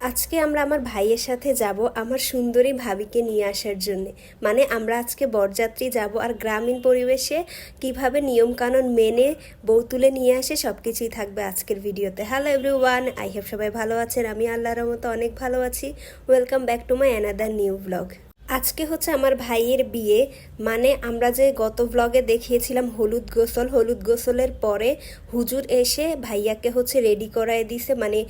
আজকে আমরা আমার ভাইয়ের সাথে যাব আমার সুন্দরী ভাবিকে নিয়ে আসার জন্য। মানে আমরা আজকে বরযাত্রী যাব, আর গ্রামীণ পরিবেশে কিভাবে নিয়মকানুন মেনে বউ তুলে নিয়ে আসে সব কিছুই থাকবে আজকের ভিডিওতে। হ্যালো এভরিওয়ান, আই হোপ সবাই ভালো আছেন। আমি আল্লাহর রহমতে অনেক ভালো আছি। Welcome back to my another new blog. আজকে হচ্ছে আমার ভাইয়ের বিয়ে। মানে আমরা যে গত ব্লগে দেখিয়েছিলাম হলুদ গোসলের পরে হুজুর এসে ভাইয়াকে হচ্ছে রেডি করায় দিছে, মানে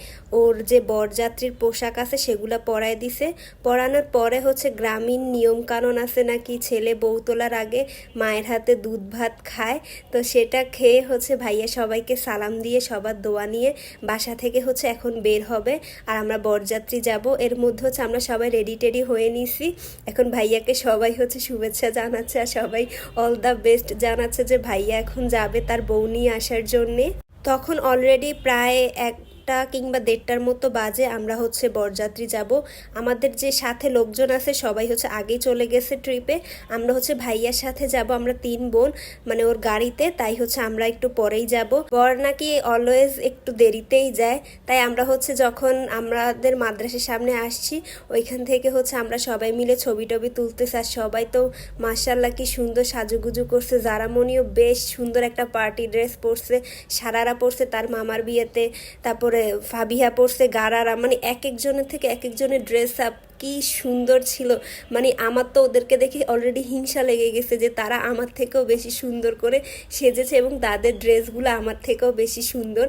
ওর যে বরযাত্রীর পোশাক আছে সেগুলো পরায় দিছে। পরানোর পরে হচ্ছে গ্রামীণ নিয়ম কানুন আছে নাকি ছেলে বউ তোলার আগে মায়ের হাতে দুধ ভাত খায়, তো সেটা খেয়ে হচ্ছে ভাইয়া সবাইকে সালাম দিয়ে সবার দোয়া নিয়ে বাসা থেকে হচ্ছে এখন বের হবে। আর আমরা বরযাত্রী যাব, এর মধ্যে হচ্ছে আমরা সবাই রেডি টেডি হয়ে নিছি। এখন ভাইয়াকে সবাই হচ্ছে শুভেচ্ছা জানাচ্ছে আর সবাই অল দ্য বেস্ট জানাচ্ছে যে ভাইয়া এখন যাবে তার বউ নিয়ে আসার জন্যে। তখন অলরেডি প্রায় 1টা কিংবা 1:30টার মতো বাজে। আমরা হচ্ছে বরযাত্রী যাব, আমাদের যে সাথে লোকজন আছে সবাই হচ্ছে আগেই চলে গেছে ট্রিপে। আমরা হচ্ছে ভাইয়ার সাথে যাব, আমরা 3 বোন, মানে ওর গাড়িতে, তাই হচ্ছে আমরা একটু পরেই যাব। বর নাকি অলওয়েজ একটু দেরিতেই যায়, তাই আমরা হচ্ছে যখন আমাদের মাদ্রাসার সামনে আসছি ওইখান থেকে হচ্ছে আমরা সবাই মিলে ছবি টবি তুলতেছি। আর সবাই তো মাশাআল্লাহ কি সুন্দর সাজুগুজু করছে। জারামণিও বেশ সুন্দর একটা পার্টি ড্রেস পরছে, সারারা পরছে তার মামার বিয়েতে, তারপরে ফাবিহা পরছে গারারা, মানে এক একজনের থেকে এক একজনের ড্রেস আপ কি সুন্দর ছিল। মানে আমার তো ওদেরকে দেখে অলরেডি হিংসা লেগে গেছে যে তারা আমার থেকেও বেশি সুন্দর করে সেজেছে এবং তাদের ড্রেসগুলো আমার থেকেও বেশি সুন্দর।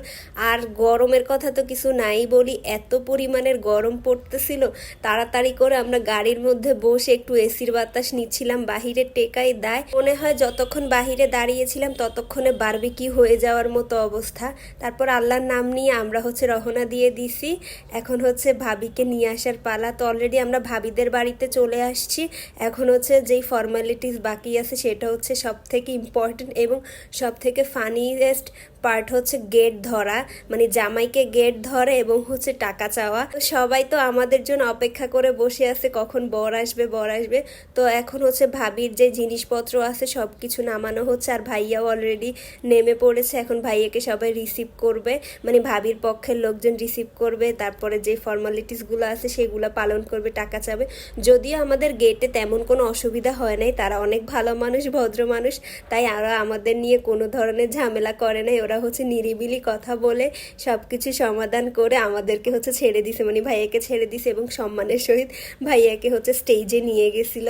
আর গরমের কথা তো কিছু নাই বলি, এত পরিমাণের গরম পড়তেছিল। তাড়াতাড়ি করে আমরা গাড়ির মধ্যে বসে একটু এসির বাতাস নিচ্ছিলাম, বাহিরে টেকাই দেয় মনে হয় যতক্ষণ বাহিরে দাঁড়িয়েছিলাম ততক্ষণে বারবিকিউ হয়ে যাওয়ার মতো অবস্থা। তারপর আল্লাহর নাম নিয়ে আমরা হচ্ছে রওনা দিয়ে দিছি। এখন হচ্ছে ভাবিকে নিয়ে আসার পালা। তো অলরেডি আমরা ভাবিদের বাড়িতে চলে আসছি। এখন হচ্ছে যেই ফর্মালিটিস বাকি আছে সেটা হচ্ছে সব থেকে ইম্পর্টেন্ট এবং সব থেকে ফানিয়েস্ট পার্ট হচ্ছে গেট ধরা, মানে জামাইকে গেট ধরে এবং হচ্ছে টাকা চাওয়া। তো সবাই তো আমাদের জন্য অপেক্ষা করে বসে আছে কখন বর আসবে বর আসবে। তো এখন হচ্ছে ভাবির যে জিনিসপত্র আছে সব কিছু নামানো হচ্ছে, আর ভাইয়াও অলরেডি নেমে পড়েছে। এখন ভাইয়াকে সবাই রিসিভ করবে, মানে ভাবির পক্ষের লোকজন রিসিভ করবে, তারপরে যে ফর্মালিটিসগুলো আছে সেগুলো পালন করবে, টাকা চাবে। যদিও আমাদের গেটে তেমন কোনো অসুবিধা হয় নাই, তারা অনেক ভালো মানুষ, ভদ্র মানুষ, তাই ওরা আমাদের নিয়ে কোনো ধরনের ঝামেলা করে নাই। ওরা হচ্ছে নিরিবিলি কথা বলে সব কিছু সমাধান করে আমাদেরকে হচ্ছে ছেড়ে দিছে, মানে ভাইয়াকে ছেড়ে দিছে এবং সম্মানের সহিত ভাইয়াকে হচ্ছে স্টেজে নিয়ে গেছিল।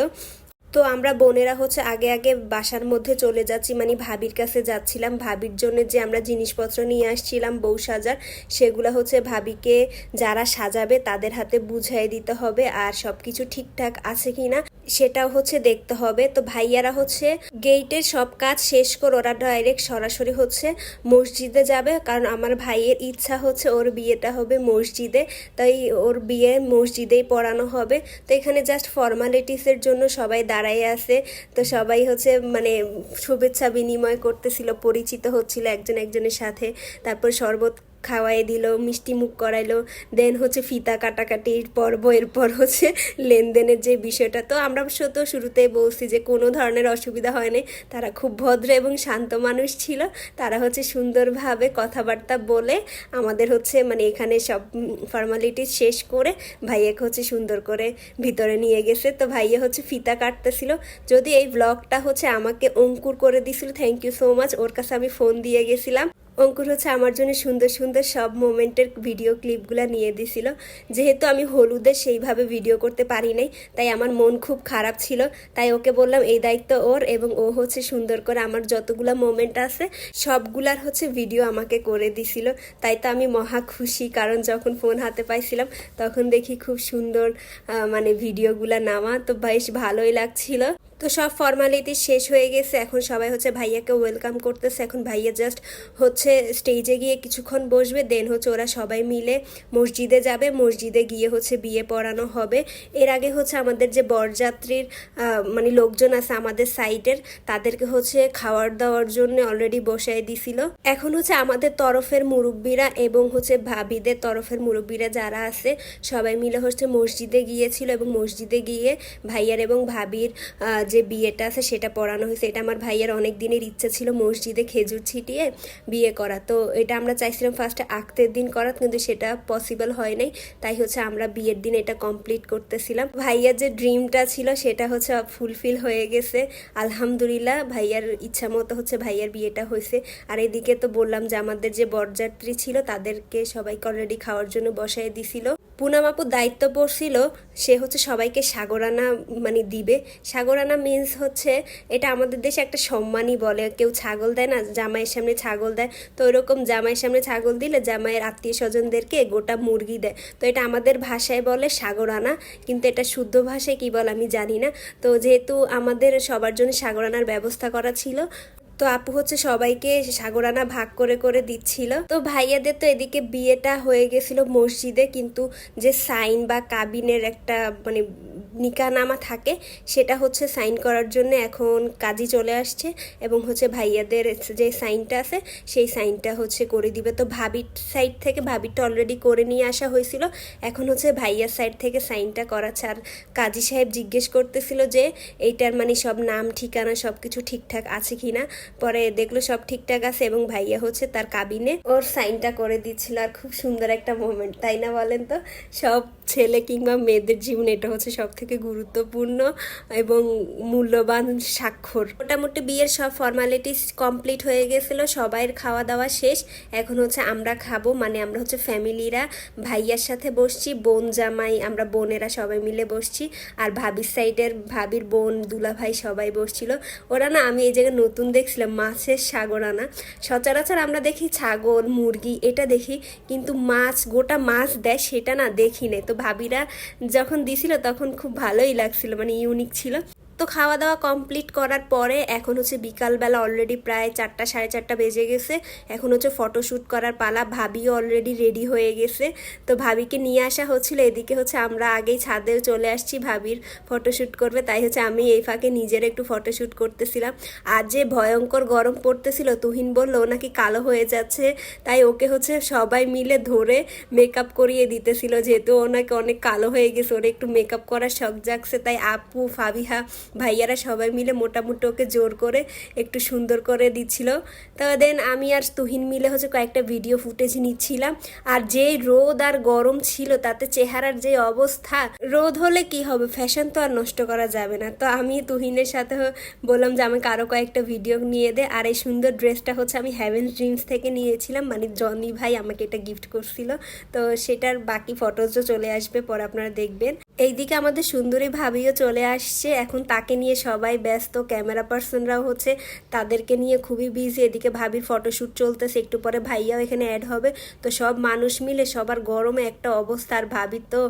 তো আমরা বোনেরা হচ্ছে আগে আগে বাসার মধ্যে চলে যাচ্ছি, মানে ভাবির কাছে যাচ্ছিলাম। ভাবির জন্য যে আমরা জিনিসপত্র নিয়ে আসছিলাম বউ সাজার, সেগুলো হচ্ছে ভাবিকে যারা সাজাবে তাদের হাতে বুঝিয়ে দিতে হবে, আর সব কিছু ঠিকঠাক আছে কিনা সেটাও হচ্ছে দেখতে হবে। তো ভাইয়ারা হচ্ছে গেটের সব কাজ শেষ করে ওরা ডাইরেক্ট সরাসরি হচ্ছে মসজিদে যাবে, কারণ আমার ভাইয়ের ইচ্ছা হচ্ছে ওর বিয়েটা হবে মসজিদে, তাই ওর বিয়ে মসজিদেই পড়ানো হবে। তো এখানে জাস্ট ফর্মালিটিসের জন্য সবাই দাঁড়াই আছে। তো সবাই হচ্ছে মানে শুভেচ্ছা বিনিময় করতেছিল, পরিচিত হচ্ছিল একজন একজনের সাথে। তারপর শরবত খাওয়াই দিল, মিষ্টি মুখ করাইলো, দেন হচ্ছে ফিতা কাটাকাটির পর্ব, এরপর হচ্ছে লেনদেনের যে বিষয়টা। তো আমরা তো শুরুতেই বলছি যে কোনো ধরনের অসুবিধা হয়নি, তারা খুব ভদ্র এবং শান্ত মানুষ ছিল। তারা হচ্ছে সুন্দরভাবে কথাবার্তা বলে আমাদের হচ্ছে মানে এখানে সব ফর্মালিটি শেষ করে ভাইয়াকে হচ্ছে সুন্দর করে ভিতরে নিয়ে গেছে। তো ভাইয়া হচ্ছে ফিতা কাটতেছিল, যদি এই ব্লগটা হচ্ছে আমাকে অঙ্কুর করে দিছিল, থ্যাংক ইউ সো মাচ। ওর কাছে আমি ফোন দিয়ে গেছিলাম, অঙ্কুর হচ্ছে আমার জন্য সুন্দর সুন্দর সব মোমেন্টের ভিডিও ক্লিপগুলো নিয়ে দিছিল। যেহেতু আমি হলুদে সেইভাবে ভিডিও করতে পারি নাই, তাই আমার মন খুব খারাপ ছিল, তাই ওকে বললাম এই দায়িত্ব ওর, এবং ও হচ্ছে সুন্দর করে আমার যতগুলো মোমেন্ট আছে সবগুলার হচ্ছে ভিডিও আমাকে করে দিছিল। তাই তো আমি মহা খুশি, কারণ যখন ফোন হাতে পাইছিলাম তখন দেখি খুব সুন্দর মানে ভিডিওগুলো নামা, তো বেশ ভালোই লাগছিল। তো সব ফর্মালিটি শেষ হয়ে গেছে, এখন সবাই হচ্ছে ভাইয়াকে ওয়েলকাম করতেছে। এখন ভাইয়া জাস্ট হচ্ছে স্টেজে গিয়ে কিছুক্ষণ বসবে, দেন হচ্ছে ওরা সবাই মিলে মসজিদে যাবে, মসজিদে গিয়ে হচ্ছে বিয়ে পড়ানো হবে। এর আগে হচ্ছে আমাদের যে বরযাত্রীর মানে লোকজন আছে আমাদের সাইডের, তাদেরকে হচ্ছে খাওয়ার দাওয়ার জন্য অলরেডি বসাই দিছিল। এখন হচ্ছে আমাদের তরফের মুরব্বীরা এবং হচ্ছে ভাবিদের তরফের মুরব্বীরা যারা আছে সবাই মিলে হচ্ছে মসজিদে গিয়েছিল, এবং মসজিদে গিয়ে ভাইয়ার এবং ভাবির যে বিয়েটা আছে সেটা পড়ানো হয়েছে। এটা আমার ভাইয়ের অনেক দিনের ইচ্ছা ছিল মসজিদে খেজুর ছিটিয়ে বিয়ে করা। তো এটা আমরা চাইছিলাম ফার্স্টে আক্তের দিন করা, কিন্তু সেটা পসিবল হয় নাই। তাই হচ্ছে আমরা বিয়ের দিন এটা কমপ্লিট করতেছিলাম। ভাইয়ার যে ড্রিমটা ছিল সেটা হচ্ছে ফুলফিল হয়ে গেছে আলহামদুলিল্লাহ। ভাইয়ার ইচ্ছা মতো হচ্ছে ভাইয়ার বিয়েটা হয়েছে। আর এদিকে তো বললাম যে আমাদের যে বরযাত্রী ছিল তাদেরকে সবাইকে অলরেডি খাওয়ার জন্য বসাই দিছিল। পুনাম আপুর দায়িত্ব পড়ছিল সে হচ্ছে সবাইকে সাগরানা মানে দিবে। সাগরানা মিন্স হচ্ছে এটা আমাদের দেশে একটা সম্মানই বলে, কেউ ছাগল দেয় না, জামাইয়ের সামনে ছাগল দেয়, তো ওরকম জামাইয়ের সামনে ছাগল দিলে জামাইয়ের আত্মীয় স্বজনদেরকে গোটা মুরগি দেয়। তো এটা আমাদের ভাষায় বলে সাগরানা, কিন্তু এটা শুদ্ধ ভাষায় কি বলে আমি জানি না। তো যেহেতু আমাদের সবার জন্য সাগরানার ব্যবস্থা করা ছিল, তো আপু হচ্ছে সবাইকে সাগরানা ভাগ করে করে দিচ্ছিল। তো ভাইয়াদের তো এদিকে বিয়েটা হয়ে গেছিল মসজিদে, কিন্তু যে সাইন বা কাবিনের একটা মানে নিকানামা থাকে সেটা হচ্ছে সাইন করার জন্য এখন কাজী চলে আসছে, এবং হচ্ছে ভাইয়াদের যে সাইনটা আছে সেই সাইনটা হচ্ছে করে দিবে। তো ভাবির সাইড থেকে ভাবিরটা অলরেডি করে নিয়ে আসা হয়েছিল, এখন হচ্ছে ভাইয়ার সাইড থেকে সাইনটা করাচ্ছে। আর কাজী সাহেব জিজ্ঞেস করতেছিল যে এইটার মানে সব নাম ঠিকানা সব কিছু ঠিকঠাক আছে কিনা। পরে দেখলো সব ঠিকঠাক আছে এবং ভাইয়া হচ্ছে তার কাবিনে ওর সাইনটা করে দিচ্ছিল। আর খুব সুন্দর একটা মোমেন্ট, তাই না বলেন? তো সব ছেলে কিংবা মেয়েদের জীবনে এটা হচ্ছে সব থেকে গুরুত্বপূর্ণ এবং মূল্যবান স্বাক্ষর। মোটামুটি বিয়ের সব ফর্মালিটিস কমপ্লিট হয়ে গেছিল, সবাইয়ের খাওয়া দাওয়া শেষ। এখন হচ্ছে আমরা খাবো, মানে আমরা হচ্ছে ফ্যামিলিরা ভাইয়ার সাথে বসছি, বোন জামাই আমরা বোনেরা সবাই মিলে বসছি, আর ভাবির সাইডের ভাবির বোন দুলা ভাই সবাই বসছিল। ওরা না, আমি এই জায়গায় নতুন দেখছিলাম মাছের সাগরানা। সচরাচর আমরা দেখি ছাগল মুরগি এটা দেখি, কিন্তু মাছ গোটা মাছ দেয় সেটা না দেখি নাই। তো ভাবিরা যখন দিছিল তখন খুব ভালোই লাগছিল, মানে ইউনিক ছিল। তো খাওয়া দাওয়া কমপ্লিট করার পরে এখন হচ্ছে বিকালবেলা অলরেডি প্রায় 4টা 4:30 বেজে গেছে। এখন হচ্ছে ফটোশ্যুট করার পালা। ভাবিও অলরেডি রেডি হয়ে গেছে, তো ভাবিকে নিয়ে আসা হচ্ছিল। এদিকে হচ্ছে আমরা আগেই ছাদে চলে আসছি, ভাবির ফটোশ্যুট করবে, তাই হচ্ছে আমি এই ফাঁকে নিজের একটু ফটোশ্যুট করতেছিলাম। আর যে ভয়ঙ্কর গরম পড়তেছিল, তুহিন বলল ও নাকি কালো হয়ে যাচ্ছে, তাই ওকে হচ্ছে সবাই মিলে ধরে মেকআপ করিয়ে দিতেছিল, যেহেতু ও নাকি অনেক কালো হয়ে গেছে, ওরা একটু মেকআপ করার শখ জাগছে। তাই আপু ফাবিহা ভাইয়ারা সবাই মিলে মোটামুটি ওকে জোর করে একটু সুন্দর করে দিচ্ছিল। তো দেন আমি আর তুহিন মিলে হচ্ছে কয়েকটা ভিডিও ফুটেজ নিচ্ছিলাম। আর যে রোদ আর গরম ছিল তাতে চেহারার যে অবস্থা, রোদ হলে কি হবে, ফ্যাশন তো আর নষ্ট করা যাবে না। তো আমি তুহিনের সাথে বললাম যে আমাকে আরও কয়েকটা ভিডিও নিয়ে দে। আর এই সুন্দর ড্রেসটা হচ্ছে আমি হ্যাভেন ড্রিমস থেকে নিয়েছিলাম, মানে জনি ভাই আমাকে এটা গিফট করছিল। তো সেটার বাকি ফটোজও চলে আসবে, পরে আপনারা দেখবেন। এইদিকে আমাদের সুন্দরী ভাবিও চলে আসছে, এখন তাকে নিয়ে সবাই ব্যস্ত, ক্যামেরা পার্সনরাও হচ্ছে তাদেরকে নিয়ে খুবই বিজি। এদিকে ভাবির ফটোশ্যুট চলতেছে, একটু পরে ভাইয়াও এখানে অ্যাড হবে। তো সব মানুষ মিলে সবার গরমে একটা অবস্থা। আর ভাবির তো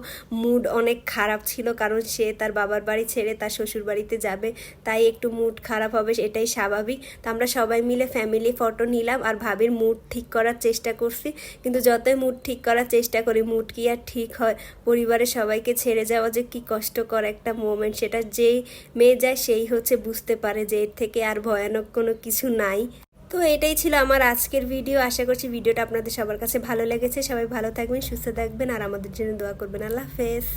মুড অনেক খারাপ ছিল, কারণ সে তার বাবার বাড়ি ছেড়ে তার শ্বশুর বাড়িতে যাবে, তাই একটু মুড খারাপ হবে, এটাই স্বাভাবিক। তো আমরা সবাই মিলে ফ্যামিলি ফটো নিলাম আর ভাবির মুড ঠিক করার চেষ্টা করছি, কিন্তু যতই মুড ঠিক করার চেষ্টা করি মুড কি আর ঠিক হয়? পরিবারের সবাইকে ছেড়ে যাওয়া যে কি কষ্টকর একটা মোমেন্ট, সেটা যেই মেয়ে যায় সেই হচ্ছে বুঝতে পারে যে এর থেকে আর ভয়ানক কোনো কিছু নাই। তো এটাই ছিল আমার আজকের ভিডিও। আশা করছি ভিডিওটা আপনাদের সবার কাছে ভালো লেগেছে। সবাই ভালো থাকবেন, সুস্থ থাকবেন আর আমাদের জন্য দোয়া করবেন। আল্লাহ হাফেজ।